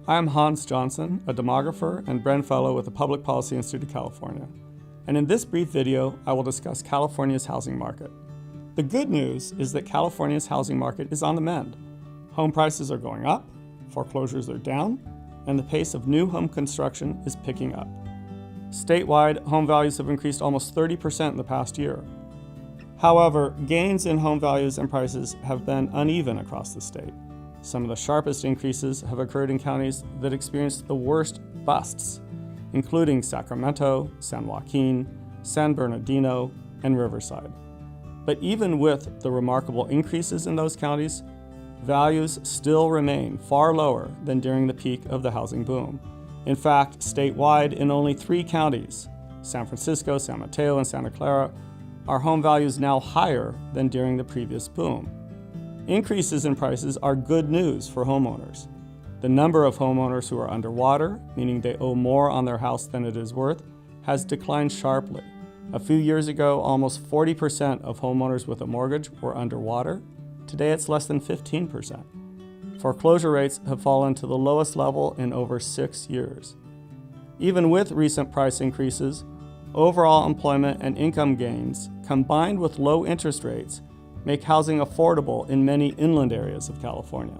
I'm Hans Johnson, a demographer and Bren Fellow with the Public Policy Institute of California. And in this brief video, I will discuss California's housing market. The good news is that California's housing market is on the mend. Home prices are going up, foreclosures are down, and the pace of new home construction is picking up. Statewide, home values have increased almost 30% in the past year. However, gains in home values and prices have been uneven across the state. Some of the sharpest increases have occurred in counties that experienced the worst busts, including Sacramento, San Joaquin, San Bernardino, and Riverside. But even with the remarkable increases in those counties, values still remain far lower than during the peak of the housing boom. In fact, statewide, in only 3 counties, San Francisco, San Mateo, and Santa Clara, are home values now higher than during the previous boom. Increases in prices are good news for homeowners. The number of homeowners who are underwater, meaning they owe more on their house than it is worth, has declined sharply. A few years ago, almost 40% of homeowners with a mortgage were underwater. Today, it's less than 15%. Foreclosure rates have fallen to the lowest level in over 6 years. Even with recent price increases, overall employment and income gains, combined with low interest rates, make housing affordable in many inland areas of California.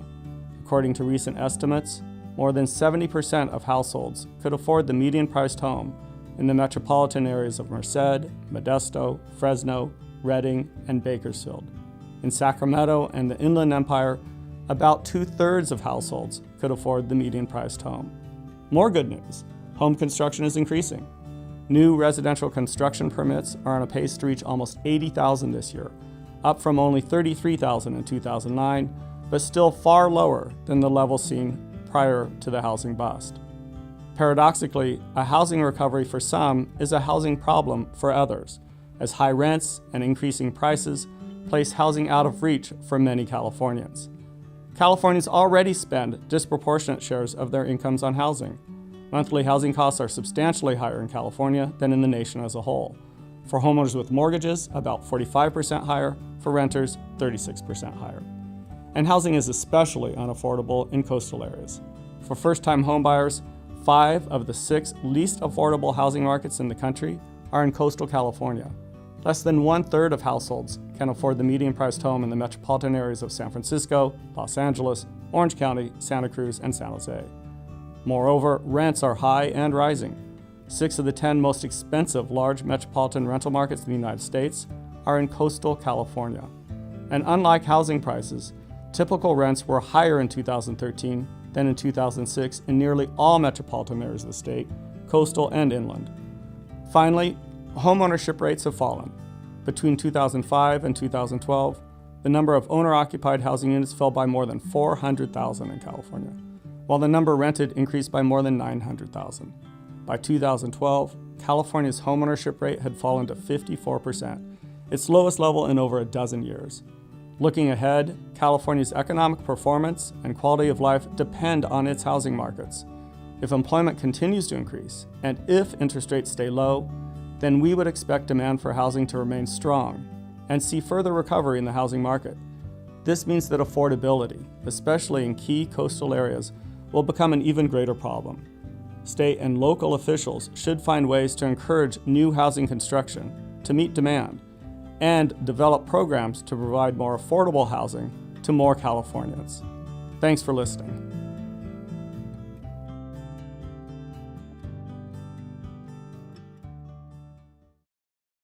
According to recent estimates, more than 70% of households could afford the median-priced home in the metropolitan areas of Merced, Modesto, Fresno, Redding, and Bakersfield. In Sacramento and the Inland Empire, about 2/3 of households could afford the median-priced home. More good news, home construction is increasing. New residential construction permits are on a pace to reach almost 80,000 this year, up from only 33,000 in 2009, but still far lower than the level seen prior to the housing bust. Paradoxically, a housing recovery for some is a housing problem for others, as high rents and increasing prices place housing out of reach for many Californians. Californians already spend disproportionate shares of their incomes on housing. Monthly housing costs are substantially higher in California than in the nation as a whole. For homeowners with mortgages, about 45% higher. For renters, 36% higher. And housing is especially unaffordable in coastal areas. For first-time homebuyers, 5 of the 6 least affordable housing markets in the country are in coastal California. Less than 1/3 of households can afford the median-priced home in the metropolitan areas of San Francisco, Los Angeles, Orange County, Santa Cruz, and San Jose. Moreover, rents are high and rising. 6 of the 10 most expensive large metropolitan rental markets in the United States are in coastal California. And unlike housing prices, typical rents were higher in 2013 than in 2006 in nearly all metropolitan areas of the state, coastal and inland. Finally, homeownership rates have fallen. Between 2005 and 2012, the number of owner-occupied housing units fell by more than 400,000 in California, while the number rented increased by more than 900,000. By 2012, California's homeownership rate had fallen to 54%, its lowest level in over a dozen years. Looking ahead, California's economic performance and quality of life depend on its housing markets. If employment continues to increase, and if interest rates stay low, then we would expect demand for housing to remain strong and see further recovery in the housing market. This means that affordability, especially in key coastal areas, will become an even greater problem. State and local officials should find ways to encourage new housing construction to meet demand and develop programs to provide more affordable housing to more Californians. Thanks for listening.